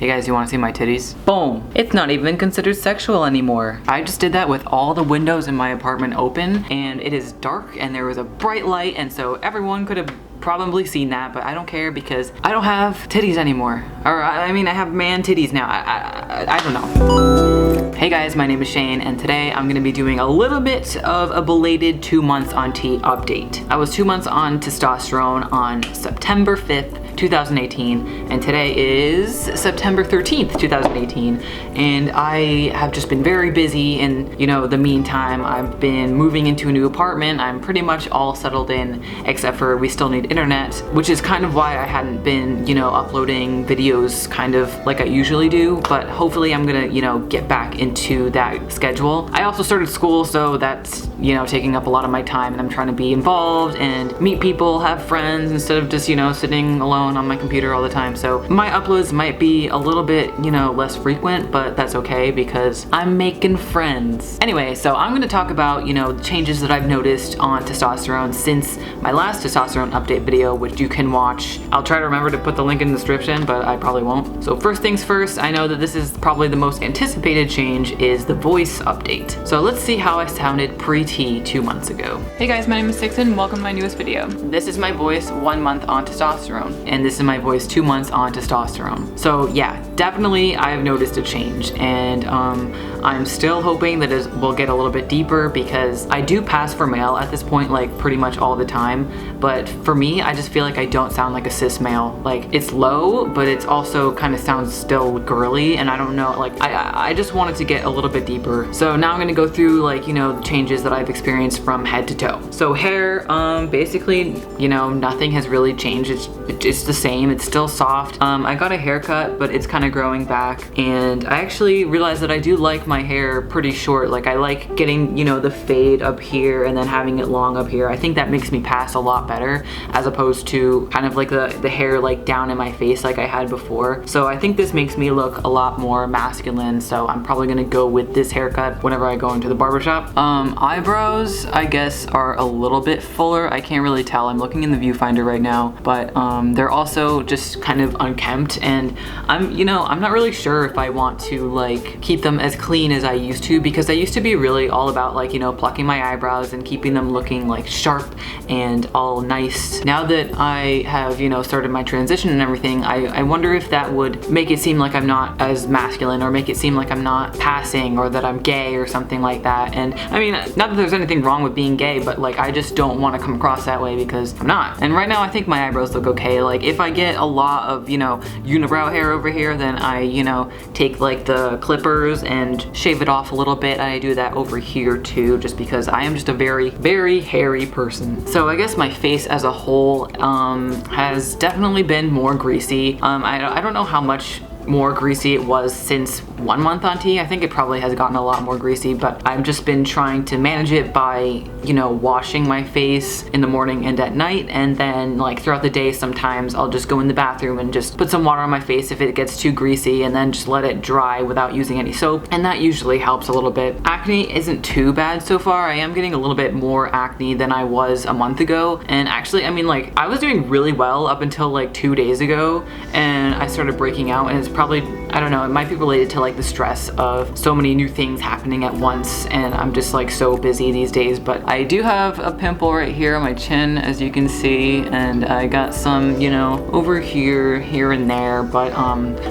Hey guys, you wanna see my titties? Boom! It's not even considered sexual anymore. I just did that with all the windows in my apartment open, and it is dark and there was a bright light, and so everyone could have probably seen that, but I don't care because I don't have titties anymore. Or I mean, I have man titties now. I don't know. Hey guys, my name is Shane, and today I'm gonna be doing a little bit of a belated 2 months on T update. I was 2 months on testosterone on September 5th, 2018, and today is September 13th, 2018, and I have just been very busy in, the meantime. I've been moving into a new apartment. I'm pretty much all settled in, except for we still need internet, which is kind of why I hadn't been, uploading videos kind of like I usually do, but hopefully I'm gonna, get back into that schedule. I also started school, so that's, taking up a lot of my time, and I'm trying to be involved and meet people, have friends, instead of just, sitting alone on my computer all the time. So my uploads might be a little bit, less frequent, but that's okay because I'm making friends. Anyway, so I'm gonna talk about, the changes that I've noticed on testosterone since my last testosterone update video, which you can watch. I'll try to remember to put the link in the description, but I probably won't. So first things first, I know that this is probably the most anticipated change is the voice update. So let's see how I sounded pre-T 2 months ago. Hey guys, my name is Sicsen. Welcome to my newest video. This is my voice 1 month on testosterone, and this is my voice 2 months on testosterone. So yeah, definitely I've noticed a change, and I'm still hoping that it will get a little bit deeper because I do pass for male at this point, like pretty much all the time. But for me, I just feel like I don't sound like a cis male. Like it's low, but it's also kind of sounds still girly, and I don't know, like I just wanted to get a little bit deeper. So now I'm gonna go through like, the changes that I've experienced from head to toe. So hair, basically, nothing has really changed. It's the same, it's still soft. I got a haircut, but it's kind of growing back, and I actually realized that I do like my hair pretty short. Like I like getting, the fade up here and then having it long up here. I think that makes me pass a lot better as opposed to kind of like the hair like down in my face like I had before. So I think this makes me look a lot more masculine, so I'm probably gonna go with this haircut whenever I go into the barbershop. Eyebrows, I guess, are a little bit fuller. I can't really tell. I'm looking in the viewfinder right now, but they're also just kind of unkempt, and I'm not really sure if I want to like keep them as clean as I used to, because I used to be really all about like, plucking my eyebrows and keeping them looking like sharp and all nice. Now that I have, started my transition and everything, I wonder if that would make it seem like I'm not as masculine, or make it seem like I'm not passing, or that I'm gay or something like that. And I mean, not that there's anything wrong with being gay, but like I just don't want to come across that way because I'm not. And right now I think my eyebrows look okay. Like if I get a lot of, unibrow hair over here, then I, take like the clippers and shave it off a little bit. And I do that over here too, just because I am just a very, very hairy person. So I guess my face as a whole has definitely been more greasy. I don't know how much more greasy it was since 1 month on T. I think it probably has gotten a lot more greasy, but I've just been trying to manage it by, washing my face in the morning and at night, and then like throughout the day sometimes I'll just go in the bathroom and just put some water on my face if it gets too greasy, and then just let it dry without using any soap, and that usually helps a little bit. Acne isn't too bad so far. I am getting a little bit more acne than I was a month ago, and actually, I mean, like I was doing really well up until like 2 days ago, and I started breaking out, and it's probably, I don't know, it might be related to like the stress of so many new things happening at once, and I'm just like so busy these days. But I do have a pimple right here on my chin, as you can see, and I got some, over here and there, but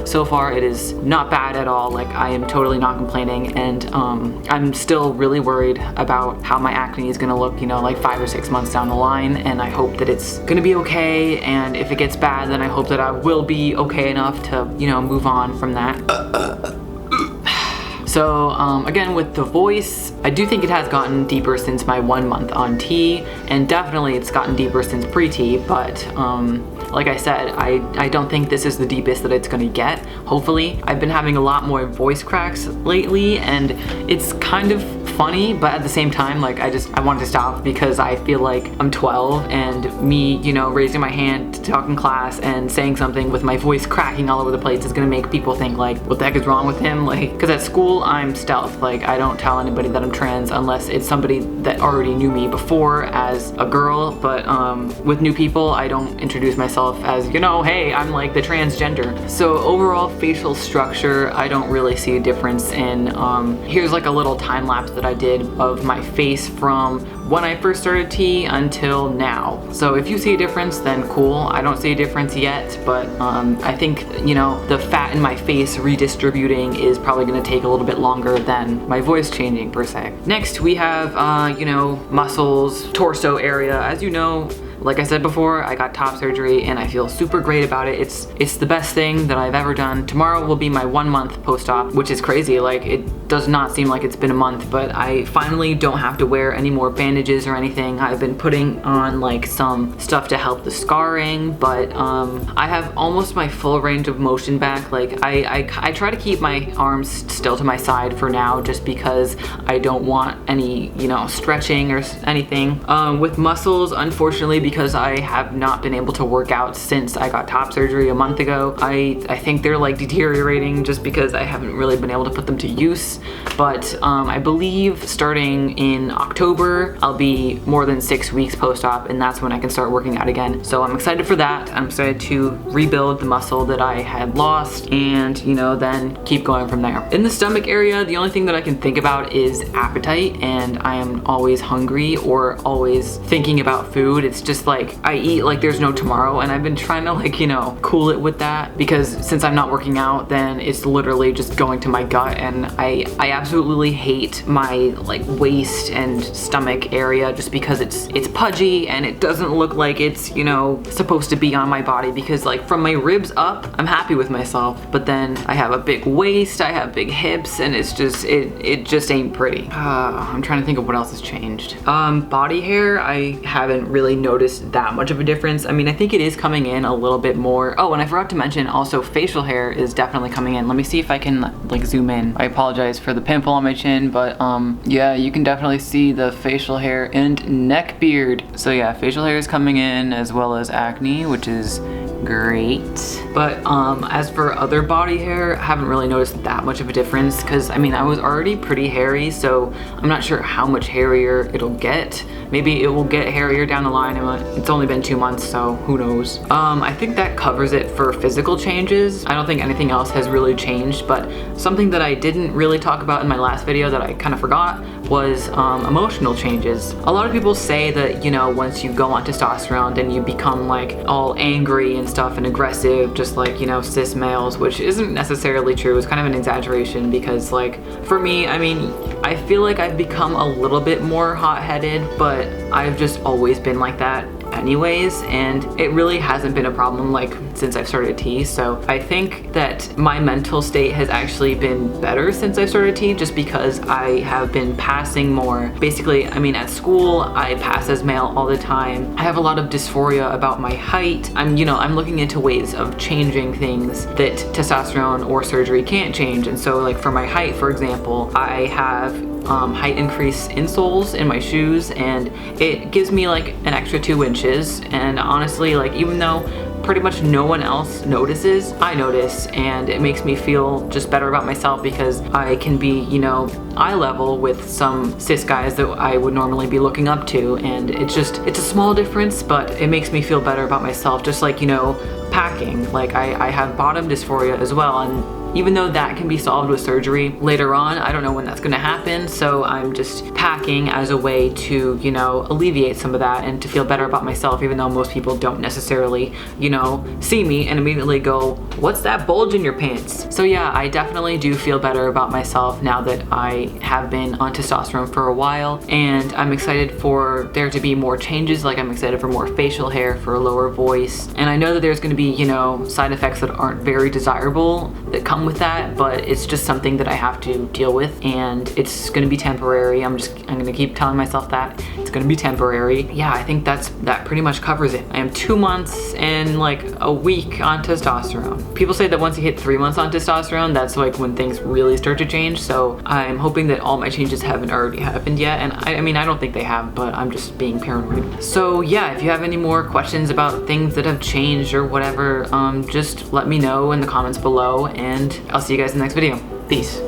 so far it is not bad at all. Like I am totally not complaining, and I'm still really worried about how my acne is gonna look, like 5 or 6 months down the line, and I hope that it's gonna be okay, and if it gets bad, then I hope that I will be okay enough to, move on from that. So again, with the voice, I do think it has gotten deeper since my 1 month on T, and definitely it's gotten deeper since pre-T, but like I said, I don't think this is the deepest that it's gonna get, hopefully. I've been having a lot more voice cracks lately, and it's kind of funny, but at the same time, like I wanted to stop because I feel like I'm 12 and me, you know, raising my hand to talk in class and saying something with my voice cracking all over the place is gonna make people think like, what the heck is wrong with him? Like, because at school I'm stealth. Like, I don't tell anybody that I'm trans unless it's somebody that already knew me before as a girl. But with new people, I don't introduce myself as, you know, hey, I'm like the transgender. So overall facial structure, I don't really see a difference in. Here's like a little time lapse that I did of my face from when I first started T until now. So if you see a difference, then cool. I don't see a difference yet, but I think, you know, the fat in my face redistributing is probably gonna take a little bit longer than my voice changing per se. Next, we have, you know, muscles, torso area. As you know, like I said before, I got top surgery and I feel super great about it. It's the best thing that I've ever done. Tomorrow will be my 1 month post-op, which is crazy. Like, it does not seem like it's been a month, but I finally don't have to wear any more bandages or anything. I've been putting on like some stuff to help the scarring, but I have almost my full range of motion back. Like I try to keep my arms still to my side for now, just because I don't want any, you know, stretching or anything. With muscles, unfortunately, because I have not been able to work out since I got top surgery a month ago. I think they're like deteriorating just because I haven't really been able to put them to use. But I believe starting in October, I'll be more than 6 weeks post-op, and that's when I can start working out again. So I'm excited for that. I'm excited to rebuild the muscle that I had lost and, you know, then keep going from there. In the stomach area, the only thing that I can think about is appetite, and I am always hungry or always thinking about food. It's just like I eat like there's no tomorrow, and I've been trying to, like, you know, cool it with that, because since I'm not working out, then it's literally just going to my gut, and I absolutely hate my like waist and stomach area just because it's pudgy and it doesn't look like it's, you know, supposed to be on my body, because like from my ribs up, I'm happy with myself, but then I have a big waist, I have big hips, and it's just it just ain't pretty. I'm trying to think of what else has changed. Body hair, I haven't really noticed that much of a difference. I mean, I think it is coming in a little bit more. Oh, and I forgot to mention also facial hair is definitely coming in. Let me see if I can like zoom in. I apologize for the pimple on my chin, but yeah, you can definitely see the facial hair and neck beard. So yeah, facial hair is coming in, as well as acne, which is great. But as for other body hair, I haven't really noticed that much of a difference, because I mean, I was already pretty hairy, so I'm not sure how much hairier it'll get. Maybe it will get hairier down the line. It's only been 2 months, so who knows. I think that covers it for physical changes. I don't think anything else has really changed, but something that I didn't really talk about in my last video that I kind of forgot was emotional changes. A lot of people say that, you know, once you go on testosterone, then you become like all angry and stuff and aggressive, just like, you know, cis males, which isn't necessarily true. It's kind of an exaggeration, because like for me, I mean, I feel like I've become a little bit more hot-headed, but I've just always been like that anyways, and it really hasn't been a problem like since I've started T. So I think that my mental state has actually been better since I started T, just because I have been passing more. Basically, I mean, at school I pass as male all the time. I have a lot of dysphoria about my height. I'm looking into ways of changing things that testosterone or surgery can't change. And so like for my height, for example, I have height increase insoles in my shoes, and it gives me like an extra 2 inches. And honestly, like, even though pretty much no one else notices, I notice, and it makes me feel just better about myself, because I can be, you know, eye level with some cis guys that I would normally be looking up to. And it's a small difference, but it makes me feel better about myself. Just like, you know, packing, like I have bottom dysphoria as well, and even though that can be solved with surgery later on, I don't know when that's gonna happen, so I'm just packing as a way to, you know, alleviate some of that and to feel better about myself, even though most people don't necessarily, you know, see me and immediately go, what's that bulge in your pants? So yeah, I definitely do feel better about myself now that I have been on testosterone for a while, and I'm excited for there to be more changes. Like, I'm excited for more facial hair, for a lower voice, and I know that there's gonna be, you know, side effects that aren't very desirable that come wrong with that, but it's just something that I have to deal with, and it's gonna be temporary. I'm gonna keep telling myself that it's gonna be temporary. Yeah, I think that pretty much covers it. I am 2 months and like a week on testosterone. People say that once you hit 3 months on testosterone, that's like when things really start to change. So I'm hoping that all my changes haven't already happened yet. And I mean, I don't think they have, but I'm just being paranoid. So yeah, if you have any more questions about things that have changed or whatever, just let me know in the comments below, and I'll see you guys in the next video. Peace.